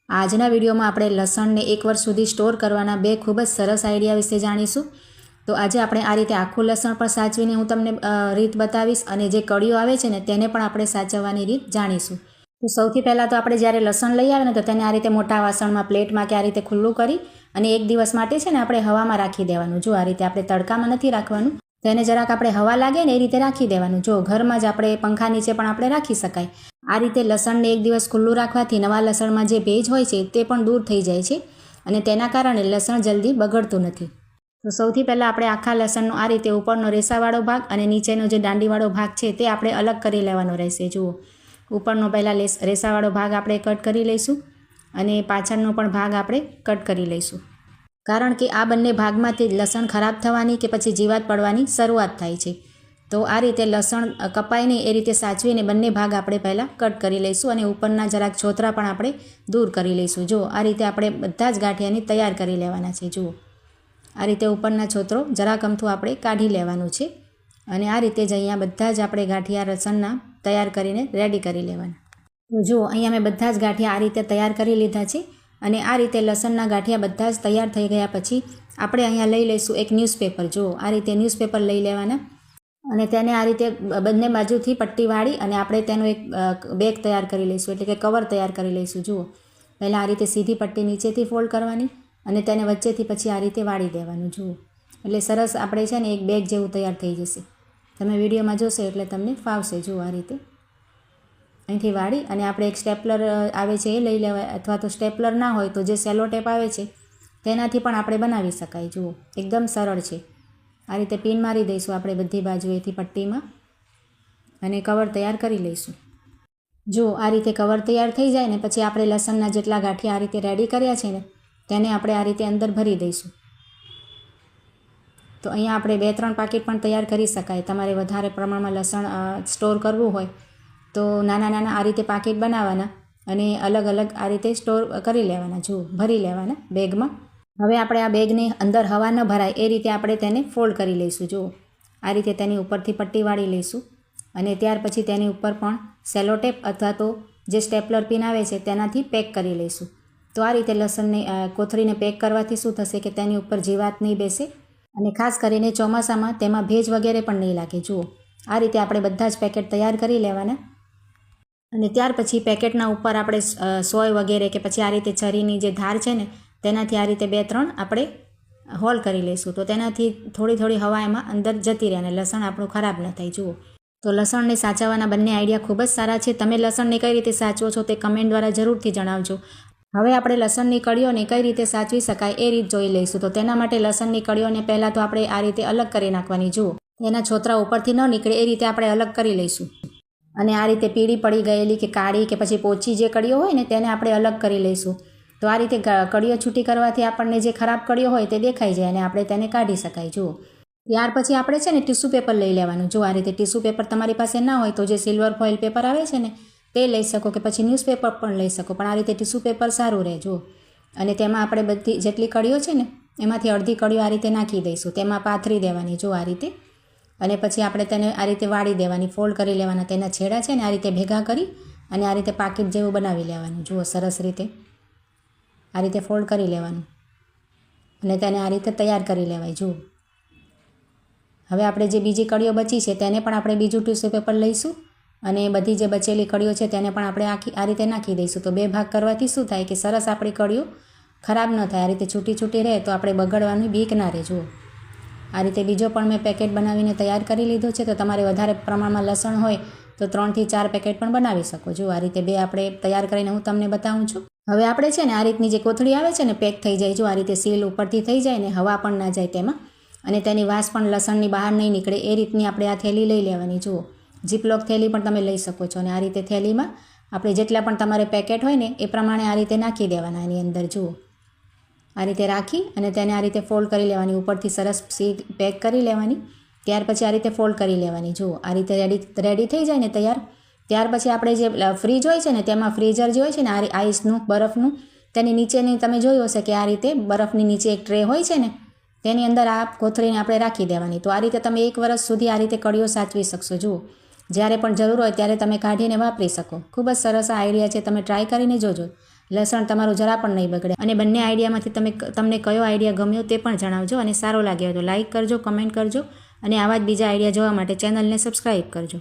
આજના વિડીયોમાં આપણે લસણને 1 વર્ષ સુધી સ્ટોર કરવાના બે ખૂબ જ સરસ આઈડિયા વિશે જાણીશું. તો આજે આપણે આ રીતે આખું લસણ પણ સાચવીને હું તમને રીત બતાવીશ અને જે કળીઓ આવે છે ને તેને પણ આપણે સાચવવાની રીત જાણીશું. તો સૌથી પહેલાં તો આપણે જ્યારે લસણ લઈ આવે ને તો તેને આ રીતે મોટા વાસણમાં પ્લેટમાં કે આ રીતે ખુલ્લું કરી અને 1 દિવસ માટે છે ને આપણે હવામાં રાખી દેવાનું. જો આ રીતે આપણે તડકામાં નથી રાખવાનું, તેને જરાક આપણે હવા લાગે ને એ રીતે રાખી દેવાનું. જો ઘરમાં જ આપણે પંખા નીચે પણ આપણે રાખી શકાય. આ રીતે લસણને 1 દિવસ ખુલ્લું રાખવાથી નવા લસણમાં જે ભેજ હોય છે તે પણ દૂર થઈ જાય છે અને તેના કારણે લસણ જલ્દી બગડતું નથી. તો સૌથી પહેલાં આપણે આખા લસણનો આ રીતે ઉપરનો રેસાવાળો ભાગ અને નીચેનો જે દાંડીવાળો ભાગ છે તે આપણે અલગ કરી લેવાનો રહેશે. જુઓ, ઉપરનો પહેલાં રેસાવાળો ભાગ આપણે કટ કરી લઈશું અને પાછળનો પણ ભાગ આપણે કટ કરી લઈશું, કારણ કે આ બંને ભાગમાંથી લસણ ખરાબ થવાની કે પછી જીવાત પડવાની શરૂઆત થાય છે. તો આ રીતે લસણ કપાય નહીં એ રીતે સાચવીને બંને ભાગ આપણે પહેલાં કટ કરી લઈશું અને ઉપરના જરાક છોતરા પણ આપણે દૂર કરી લઈશું. જુઓ, આ રીતે આપણે બધા જ ગાંઠિયાને તૈયાર કરી લેવાના છે. જુઓ, આ રીતે ઉપરના છોતરો જરાક અમથું આપણે કાઢી લેવાનું છે અને આ રીતે જ અહીંયા બધા જ આપણે ગાંઠિયા લસણના તૈયાર કરીને રેડી કરી લેવાના. તો જુઓ, અહીંયા મેં બધા જ ગાંઠિયા આ રીતે તૈયાર કરી લીધા છે અને આ રીતે લસણના ગાંઠિયા બધા જ તૈયાર થઈ ગયા પછી આપણે અહીંયા લઈ લઈશું એક ન્યૂઝપેપર. જુઓ, આ રીતે ન્યૂઝપેપર લઈ લેવાના અને તેને આ રીતે બંને બાજુથી પટ્ટી વાળી અને આપણે તેનો એક બેગ તૈયાર કરી લઈશું, એટલે કે કવર તૈયાર કરી લઈશું. જુઓ, પહેલાં આ રીતે સીધી પટ્ટી નીચેથી ફોલ્ડ કરવાની અને તેને વચ્ચેથી પછી આ રીતે વાળી દેવાનું. જુઓ, એટલે સરસ આપણે છે ને એક બેગ જેવું તૈયાર થઈ જશે. તમે વિડીયોમાં જોશો એટલે તમને ફાવશે. જુઓ, આ રીતે અહીંથી વાળી અને આપણે એક સ્ટેપલર આવે છે એ લઈ લેવાય, અથવા તો સ્ટેપલર ના હોય તો જે સેલો ટેપ આવે છે તેનાથી પણ આપણે બનાવી શકાય. જુઓ, એકદમ સરળ છે. આ રીતે પિન મારી દઈશું આપણે બધી બાજુએથી પટ્ટીમાં અને કવર તૈયાર કરી લઈશું. જુઓ, આ રીતે કવર તૈયાર થઈ જાય ને પછી આપણે લસણના જેટલા ગાંઠિયા આ રીતે રેડી કર્યા છે ને તેને આપણે આ રીતે અંદર ભરી દઈશું. તો અહીંયા આપણે 2-3 પાકીટ પણ તૈયાર કરી શકાય. તમારે વધારે પ્રમાણમાં લસણ સ્ટોર કરવું હોય તો નાના નાના આ રીતે પાકીટ બનાવવાના અને અલગ અલગ આ રીતે સ્ટોર કરી લેવાના. જુઓ, ભરી લેવાના બેગમાં. હવે આપણે આ બેગને અંદર હવા ન ભરાય એ રીતે આપણે તેને ફોલ્ડ કરી લઈશું. જુઓ, આ રીતે તેની ઉપરથી પટ્ટી વાળી લઈશું અને ત્યાર પછી તેની ઉપર પણ સેલોટેપ અથવા તો જે સ્ટેપલર પિન આવે છે તેનાથી પેક કરી લઈશું. તો આ રીતે લસણને કોથળીને પેક કરવાથી શું થશે કે તેની ઉપર જીવાત નહીં બેસે અને ખાસ કરીને ચોમાસામાં તેમાં ભેજ વગેરે પણ નહીં લાગે. જુઓ, આ રીતે આપણે બધા જ પેકેટ તૈયાર કરી લેવાના અને ત્યાર પછી પેકેટના ઉપર આપણે સોય વગેરે કે પછી આ રીતે છરીની જે ધાર છે ને તેનાથી આ રીતે 2-3 આપણે હોલ કરી લઈશું. તો તેનાથી થોડી થોડી હવા એમાં અંદર જતી રહે અને લસણ આપણું ખરાબ ન થાય. જુઓ, તો લસણને સાચવવાના બંને આઈડિયા ખૂબ જ સારા છે. તમે લસણને કઈ રીતે સાચવો છો તે કમેન્ટ દ્વારા જરૂરથી જણાવજો. હવે આપણે લસણની કળીઓને કઈ રીતે સાચવી શકાય એ રીત જોઈ લઈશું. તો તેના માટે લસણની કળીઓને પહેલાં તો આપણે આ રીતે અલગ કરી નાખવાની. જુઓ, એના છોતરા ઉપરથી ન નીકળે એ રીતે આપણે અલગ કરી લઈશું અને આ રીતે પીળી પડી ગયેલી કે કાળી કે પછી પોચી જે કળીઓ હોય ને તેને આપણે અલગ કરી લઈશું. તો આ રીતે કળીઓ છૂટી કરવાથી આપણને જે ખરાબ કળીઓ હોય તે દેખાઈ જાય અને આપણે તેને કાઢી શકાય. જુઓ, ત્યાર પછી આપણે છે ને ટીશ્યુ પેપર લઈ લેવાનું. જો આ રીતે ટીશ્યુ પેપર તમારી પાસે ના હોય તો જે સિલ્વર ફોઇલ પેપર આવે છે ને તે લઈ શકો કે પછી ન્યૂઝપેપર પણ લઈ શકો, પણ આ રીતે ટીશ્યુ પેપર સારું રહે. જુઓ, અને તેમાં આપણે બધી જેટલી કળીઓ છે ને એમાંથી અડધી કળીઓ આ રીતે નાખી દઈશું, તેમાં પાથરી દેવાની. જો આ રીતે, અને પછી આપણે તેને આ રીતે વાળી દેવાની, ફોલ્ડ કરી લેવાના. તેના છેડા છે ને આ રીતે ભેગા કરી અને આ રીતે પાકીટ જેવું બનાવી લેવાનું. જુઓ, સરસ રીતે આ રીતે ફોલ્ડ કરી લેવાનું અને તેને આ રીતે તૈયાર કરી લેવાય. જુઓ, હવે આપણે જે બીજી કળીઓ બચી છે તેને પણ આપણે બીજું ટીશ્યુ પેપર લઈશું અને બધી જે બચેલી કળીઓ છે તેને પણ આપણે આ રીતે નાખી દઈશું. તો 2 ભાગ કરવાથી શું થાય કે સરસ આપણી કળીઓ ખરાબ ન થાય. આ રીતે છૂટી છૂટી રહે તો આપણે બગડવાની બીક ના રહે. જુઓ, આ રીતે બીજો પણ મેં પેકેટ બનાવીને તૈયાર કરી લીધો છે. તો તમારે વધારે પ્રમાણમાં લસણ હોય તો 3 થી 4 પેકેટ પણ બનાવી શકો. જો આ રીતે 2 આપણે તૈયાર કરીને હું તમને બતાવું છું. હવે આપણે છે ને આ રીતની જે કોથળી આવે છે ને પેક થઈ જાય. જો આ રીતે સીલ ઉપરથી થઈ જાય ને હવા પણ ના જાય તેમાં અને તેની વાસ પણ લસણની બહાર નહીં નીકળે એ રીતની આપણે આ થેલી લઈ લેવાની. જુઓ, જીપલોક થેલી પણ તમે લઈ શકો છો અને આ રીતે થેલીમાં આપણે જેટલા પણ તમારે પેકેટ હોય ને એ પ્રમાણે આ રીતે નાખી દેવાના એની અંદર. જુઓ, આ રીતે રાખી અને તેને આ રીતે ફોલ્ડ કરી લેવાની, ઉપરથી સરસ સીલ પેક કરી લેવાની. ત્યાર પછી આ રીતે ફોલ્ડ કરી લેવાની. જુઓ, આ રીતે રેડી થઈ જાય ને તૈયાર. ત્યાર પછી આપણે જે ફ્રીજ હોય છે ને તેમાં ફ્રીઝર જે હોય છે ને આઈસનું, બરફનું, તેની નીચેની તમે જોયું હશે કે આ રીતે બરફની નીચે એક ટ્રે હોય છે ને તેની અંદર આ કોથળીને આપણે રાખી દેવાની. તો આ રીતે તમે 1 વર્ષ સુધી આ રીતે કળીઓ સાચવી શકશો. જુઓ, જ્યારે પણ જરૂર હોય ત્યારે તમે કાઢીને વાપરી શકો. ખૂબ જ સરસ આ આઈડિયા છે, તમે ટ્રાય કરીને જોજો. લસણ તમારું જરા પણ નહીં બગડે. અને બંને આઈડિયામાંથી તમને કયો આઈડિયા ગમ્યો તે પણ જણાવજો, અને સારો લાગ્યો તો લાઇક કરજો, કમેન્ટ કરજો, અને આવા જ બીજા આઈડિયા જોવા માટે ચેનલને સબસ્ક્રાઈબ કરજો.